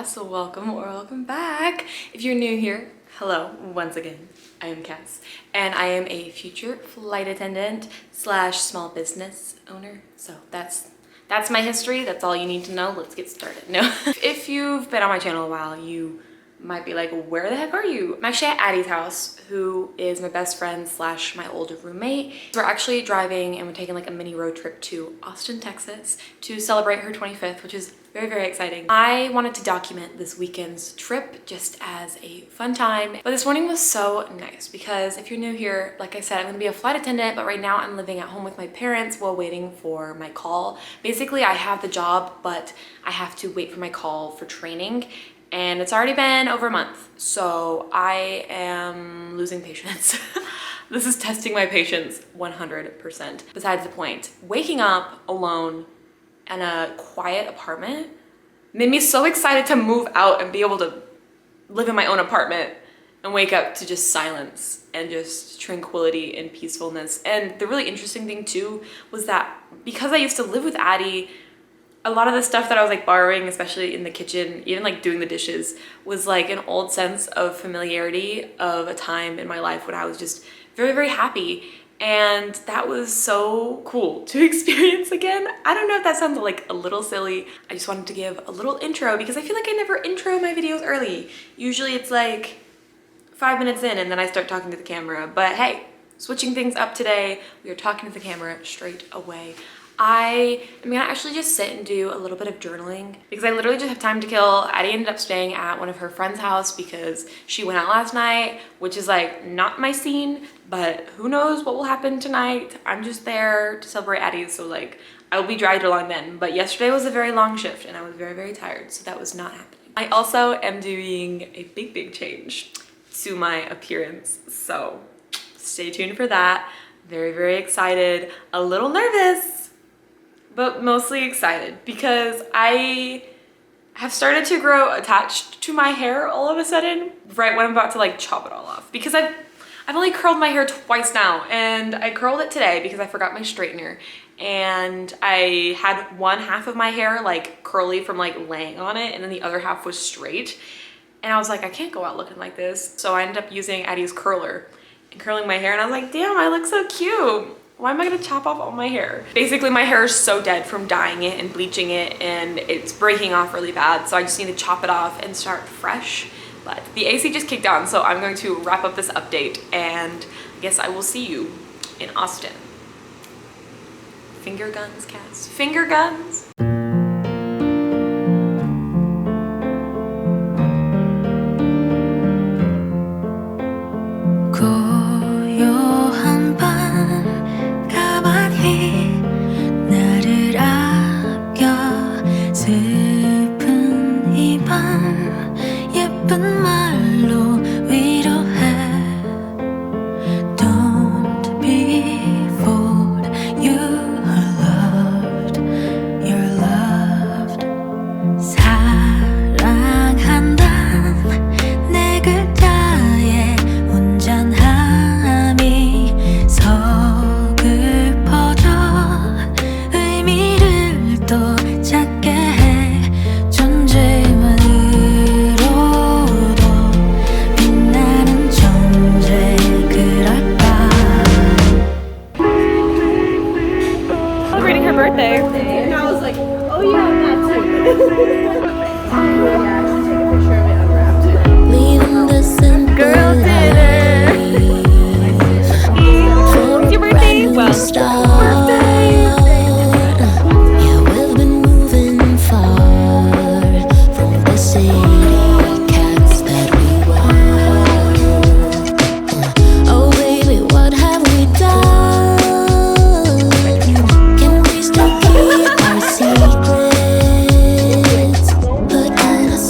Cass. Welcome or welcome back. If you're new here, hello once again. I am Cass and I am a future flight attendant slash small business owner. So that's my history. That's all you need to know. Let's get started. No, if you've been on my channel a while, you might be like, where the heck are you? I'm actually at Addie's house, who is my best friend slash my older roommate. We're actually driving and we're taking like a mini road trip to Austin, Texas to celebrate her 25th, which is very, very exciting. I wanted to document this weekend's trip just as a fun time. But this morning was so nice because if you're new here, like I said, I'm gonna be a flight attendant, but right now I'm living at home with my parents while waiting for my call. Basically, I have the job, but I have to wait for my call for training. And it's already been over a month, so I am losing patience. This is testing my patience 100%. Besides the point, waking up alone in a quiet apartment made me so excited to move out and be able to live in my own apartment and wake up to just silence and just tranquility and peacefulness. And the really interesting thing too was that because I used to live with Addie, a lot of the stuff that I was like borrowing, especially in the kitchen, even like doing the dishes, was like an old sense of familiarity of a time in my life when I was just very, very happy. And that was so cool to experience again. I don't know if that sounds like a little silly. I just wanted to give a little intro because I feel like I never intro my videos early. Usually it's like 5 minutes in and then I start talking to the camera. But hey, switching things up today, we are talking to the camera straight away. I am gonna actually just sit and do a little bit of journaling because I literally just have time to kill. Addie ended up staying at one of her friend's house because she went out last night, which is like not my scene, but who knows what will happen tonight. I'm just there to celebrate Addie, so like I will be dragged along then. But yesterday was a very long shift and I was very, very tired, so that was not happening. I also am doing a big, big change to my appearance, so stay tuned for that. Very, very excited, a little nervous, but mostly excited because I have started to grow attached to my hair all of a sudden right when I'm about to like chop it all off, because I've only curled my hair twice now, and I curled it today because I forgot my straightener and I had one half of my hair like curly from like laying on it and then the other half was straight, and I was like, I can't go out looking like this. So I ended up using Addie's curler and curling my hair and I was like, damn, I look so cute. Why am I gonna chop off all my hair? Basically, my hair is so dead from dyeing it and bleaching it and it's breaking off really bad. So I just need to chop it off and start fresh. But the AC just kicked on, so I'm going to wrap up this update and I guess I will see you in Austin. Finger guns, Cass. Finger guns. Look at us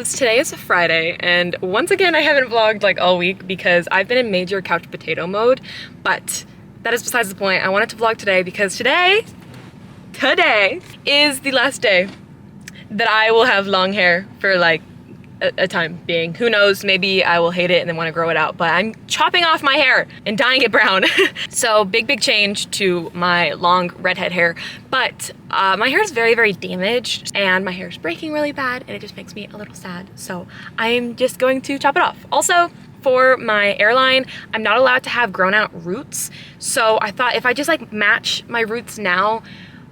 loves, today is a Friday, and once again I haven't vlogged like all week because I've been in major couch potato mode, but that is besides the point. I wanted to vlog today because today is the last day that I will have long hair for like a time being. Who knows, maybe I will hate it and then want to grow it out, but I'm chopping off my hair and dyeing it brown. So big change to my long redhead hair, but my hair is very damaged and my hair is breaking really bad and it just makes me a little sad. So I'm just going to chop it off. Also, for my airline, I'm not allowed to have grown out roots. So I thought if I just like match my roots now,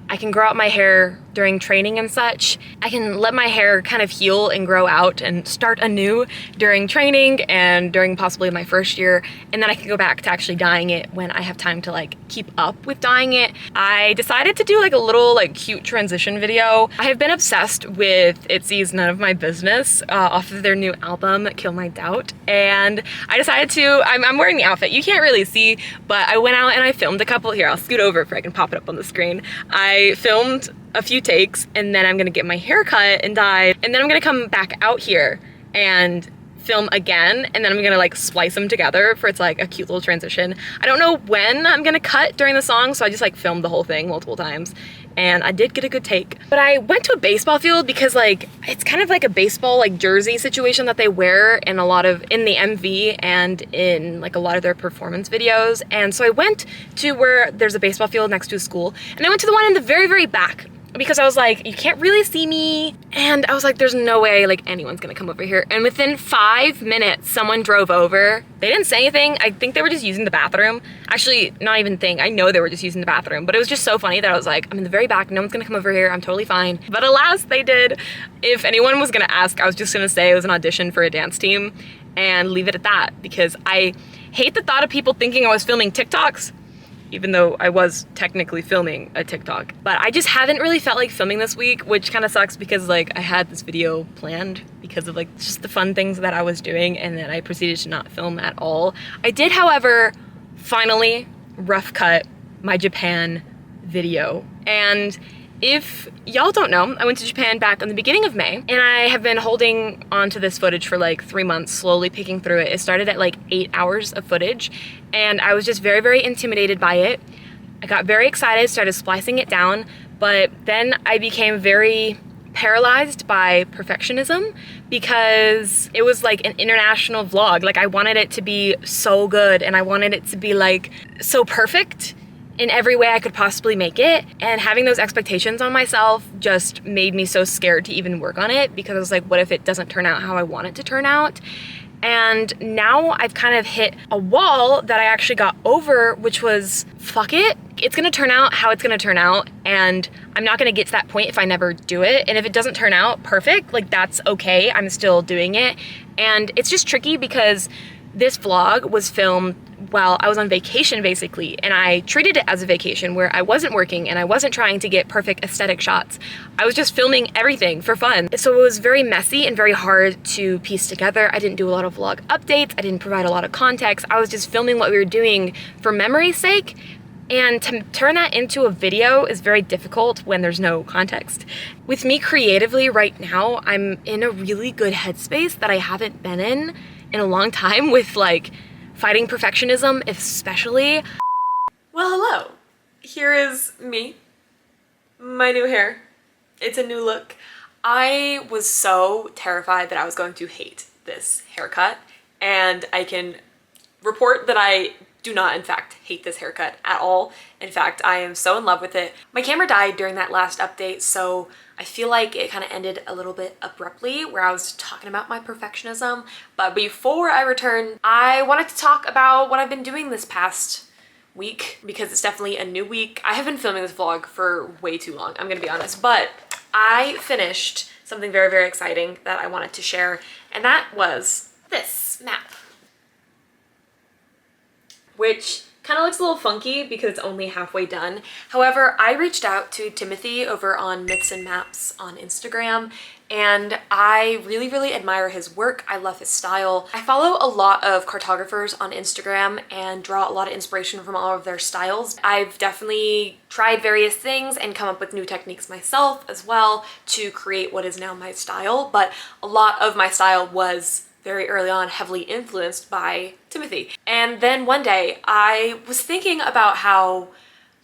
I can grow out my hair during training and such. I can let my hair kind of heal and grow out and start anew during training and during possibly my first year, and then I can go back to actually dyeing it when I have time to like keep up with dyeing it. I decided to do like a little like cute transition video. I have been obsessed with ITZY's None of My Business off of their new album, Kill My Doubt, and I decided to, I'm wearing the outfit. You can't really see, but I went out and I filmed a couple. Here, I'll scoot over if I can pop it up on the screen. I filmed a few takes and then I'm gonna get my hair cut and dyed, and then I'm gonna come back out here and film again, and then I'm gonna like splice them together for it's like a cute little transition. I don't know when I'm gonna cut during the song, so I just like filmed the whole thing multiple times, and I did get a good take. But I went to a baseball field because like it's kind of like a baseball like jersey situation that they wear in a lot of in the MV and in like a lot of their performance videos. And so I went to where there's a baseball field next to a school, and I went to the one in the very back because I was like, you can't really see me, and I was like, there's no way like anyone's gonna come over here. And within 5 minutes someone drove over. They didn't say anything. I think they were just using the bathroom. Actually, not even think, I know they were just using the bathroom, but it was just so funny that I was like, I'm in the very back, no one's gonna come over here, I'm totally fine. But alas, they did. If anyone was gonna ask, I was just gonna say it was an audition for a dance team and leave it at that, because I hate the thought of people thinking I was filming TikToks, even though I was technically filming a TikTok. But I just haven't really felt like filming this week, which kind of sucks because like I had this video planned because of like just the fun things that I was doing, and then I proceeded to not film at all. I did, however, finally rough cut my Japan video. And if y'all don't know, I went to Japan back in the beginning of May, and I have been holding onto this footage for like 3 months, slowly picking through it. It started at like 8 hours of footage, and I was just very intimidated by it. I got very excited, started splicing it down, but then I became very paralyzed by perfectionism because it was like an international vlog. Like I wanted it to be so good, and I wanted it to be like so perfect in every way I could possibly make it, and having those expectations on myself just made me so scared to even work on it, because I was like, what if it doesn't turn out how I want it to turn out? And now I've kind of hit a wall that I actually got over, which was, fuck it, it's gonna turn out how it's gonna turn out, and I'm not gonna get to that point if I never do it. And if it doesn't turn out perfect, like that's okay, I'm still doing it. And it's just tricky because this vlog was filmed while I was on vacation basically, and I treated it as a vacation where I wasn't working and I wasn't trying to get perfect aesthetic shots. I was just filming everything for fun. So it was very messy and very hard to piece together. I didn't do a lot of vlog updates, I didn't provide a lot of context. I was just filming what we were doing for memory's sake, and to turn that into a video is very difficult when there's no context. With me creatively right now, I'm in a really good headspace that I haven't been in a long time, with like fighting perfectionism especially. Well, hello. Here is me. My new hair. It's a new look. I was so terrified that I was going to hate this haircut, and I can report that I do not in fact hate this haircut at all. In fact, I am so in love with it. My camera died during that last update, so I feel like it kind of ended a little bit abruptly where I was talking about my perfectionism. But before I return, I wanted to talk about what I've been doing this past week, because it's definitely a new week. I have been filming this vlog for way too long, I'm gonna be honest, but I finished something very exciting that I wanted to share, and that was this map, which Kind of looks a little funky because it's only halfway done. However, I reached out to Timothy over on Myths and Maps on Instagram, and I really admire his work. I love his style. I follow a lot of cartographers on Instagram and draw a lot of inspiration from all of their styles. I've definitely tried various things and come up with new techniques myself as well to create what is now my style, but a lot of my style was very early on heavily influenced by Timothy. And then one day I was thinking about how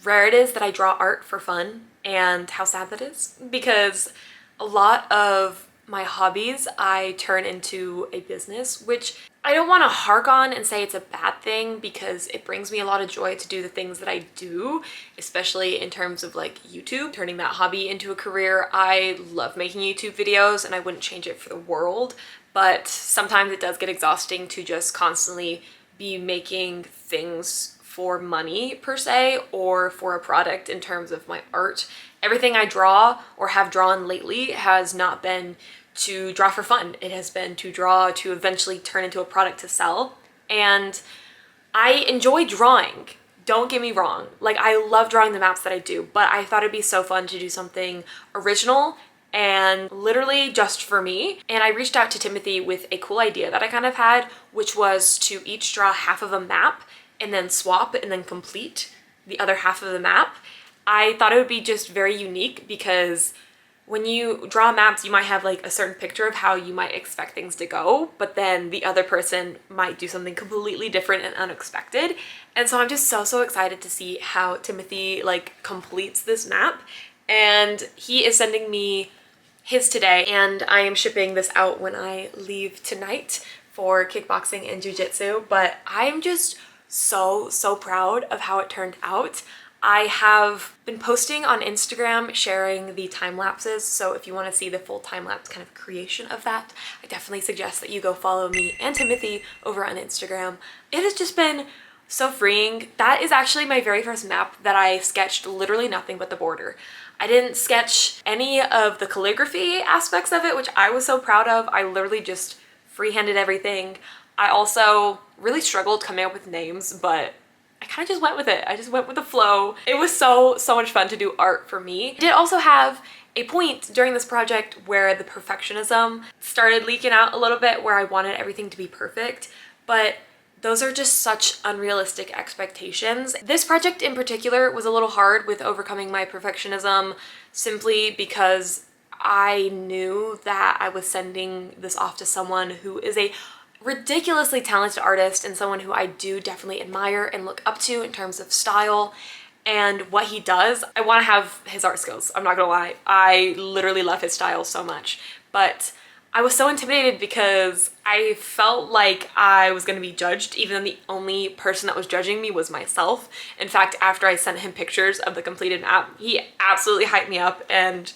rare it is that I draw art for fun and how sad that is, because a lot of my hobbies I turn into a business, which I don't want to hark on and say it's a bad thing because it brings me a lot of joy to do the things that I do, especially in terms of like YouTube, turning that hobby into a career. I love making YouTube videos and I wouldn't change it for the world, but sometimes it does get exhausting to just constantly be making things for money per se, or for a product in terms of my art. Everything I draw or have drawn lately has not been to draw for fun. It has been to draw to eventually turn into a product to sell. And I enjoy drawing. Don't get me wrong. Like, I love drawing the maps that I do, but I thought it'd be so fun to do something original and literally just for me. And I reached out to Timothy with a cool idea that I kind of had, which was to each draw half of a map and then swap and then complete the other half of the map. I thought it would be just very unique because when you draw maps, you might have like a certain picture of how you might expect things to go, but then the other person might do something completely different and unexpected. And so I'm just so excited to see how Timothy like completes this map. And he is sending me his today, and I am shipping this out when I leave tonight for kickboxing and jiu-jitsu. But I'm just so proud of how it turned out. I have been posting on Instagram sharing the time lapses, so if you want to see the full time lapse kind of creation of that, I definitely suggest that you go follow me and Timothy over on Instagram. It has just been so freeing. That is actually my very first map that I sketched literally nothing but the border. I didn't sketch any of the calligraphy aspects of it, which I was so proud of. I literally just freehanded everything. I also really struggled coming up with names, but I kind of just went with it. I just went with the flow. It was so much fun to do art for me. I did also have a point during this project where the perfectionism started leaking out a little bit, where I wanted everything to be perfect, but those are just such unrealistic expectations. This project in particular was a little hard with overcoming my perfectionism, simply because I knew that I was sending this off to someone who is a ridiculously talented artist and someone who I do definitely admire and look up to in terms of style and what he does. I want to have his art skills. I'm not gonna lie. I literally love his style so much, but I was so intimidated because I felt like I was gonna be judged, even though the only person that was judging me was myself. In fact, after I sent him pictures of the completed map, he absolutely hyped me up, and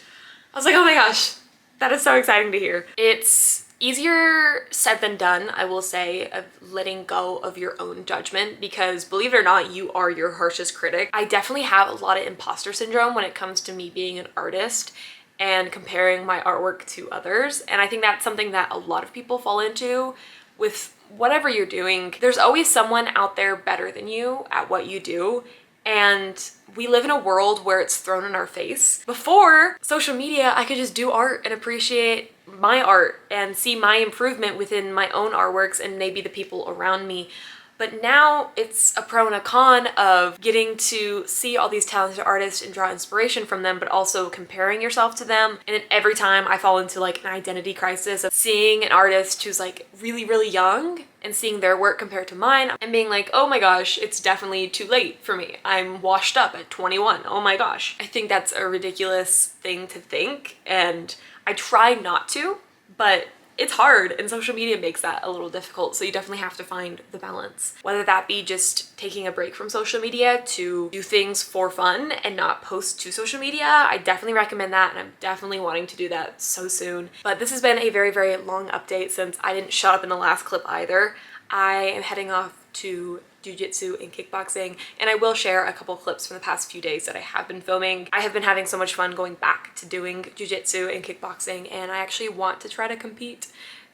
I was like, oh my gosh, that is so exciting to hear. It's easier said than done, I will say, of letting go of your own judgment, because believe it or not, you are your harshest critic. I definitely have a lot of imposter syndrome when it comes to me being an artist and comparing my artwork to others. And I think that's something that a lot of people fall into with whatever you're doing. There's always someone out there better than you at what you do. And we live in a world where it's thrown in our face. Before social media, I could just do art and appreciate my art and see my improvement within my own artworks and maybe the people around me. But now it's a pro and a con of getting to see all these talented artists and draw inspiration from them, but also comparing yourself to them. And then every time I fall into like an identity crisis of seeing an artist who's like really young and seeing their work compared to mine and being like, oh my gosh, it's definitely too late for me. I'm washed up at 21. Oh my gosh. I think that's a ridiculous thing to think, and I try not to, but it's hard, and social media makes that a little difficult, so you definitely have to find the balance. Whether that be just taking a break from social media to do things for fun and not post to social media, I definitely recommend that, and I'm definitely wanting to do that so soon. But this has been a very long update since I didn't shut up in the last clip either. I am heading off to jiu-jitsu and kickboxing, and I will share a couple clips from the past few days that I have been filming. I have been having so much fun going back to doing jiu-jitsu and kickboxing, and I actually want to try to compete.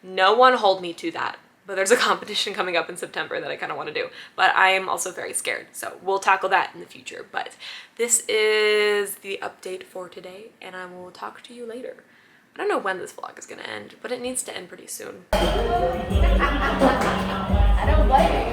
No one hold me to that. but there's a competition coming up in September that I kind of want to do, but I am also very scared, so we'll tackle that in the future. But this is the update for today, and I will talk to you later. I don't know when this vlog is gonna end, but it needs to end pretty soon. I don't blame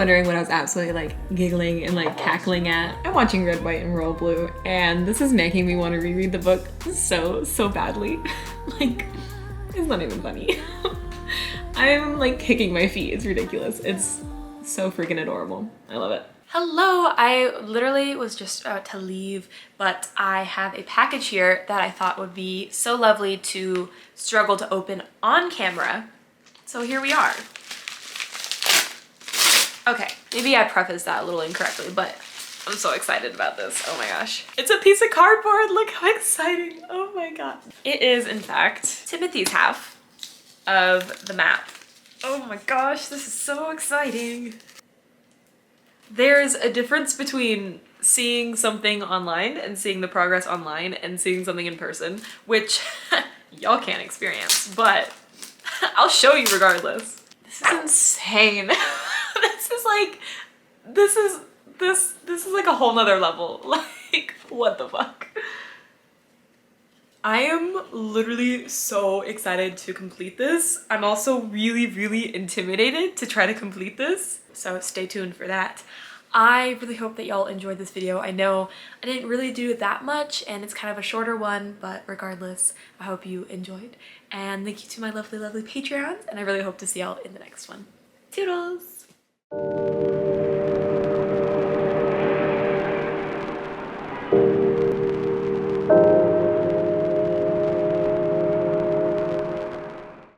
wondering what I was absolutely like giggling and like cackling at, I'm watching Red, White, and Royal Blue, and this is making me want to reread the book so badly. Like, it's not even funny. I'm like kicking my feet. It's ridiculous. It's so freaking adorable. I love it. Hello, I literally was just about to leave, but I have a package here that I thought would be so lovely to struggle to open on camera. So here we are. Okay, maybe I prefaced that a little incorrectly, but I'm so excited about this. Oh my gosh. It's a piece of cardboard. Look how exciting. Oh my god. It is, in fact, Timothy's half of the map. Oh my gosh, this is so exciting. There's a difference between seeing something online and seeing the progress online and seeing something in person, which y'all can't experience, but I'll show you regardless. This is insane. This is like a whole nother level. Like, what the fuck? I am literally so excited to complete this. I'm also really intimidated to try to complete this, so stay tuned for that. I really hope that y'all enjoyed this video. I know I didn't really do that much and it's kind of a shorter one, but regardless, I hope you enjoyed. And thank you to my lovely Patreons, and I really hope to see y'all in the next one. Toodles!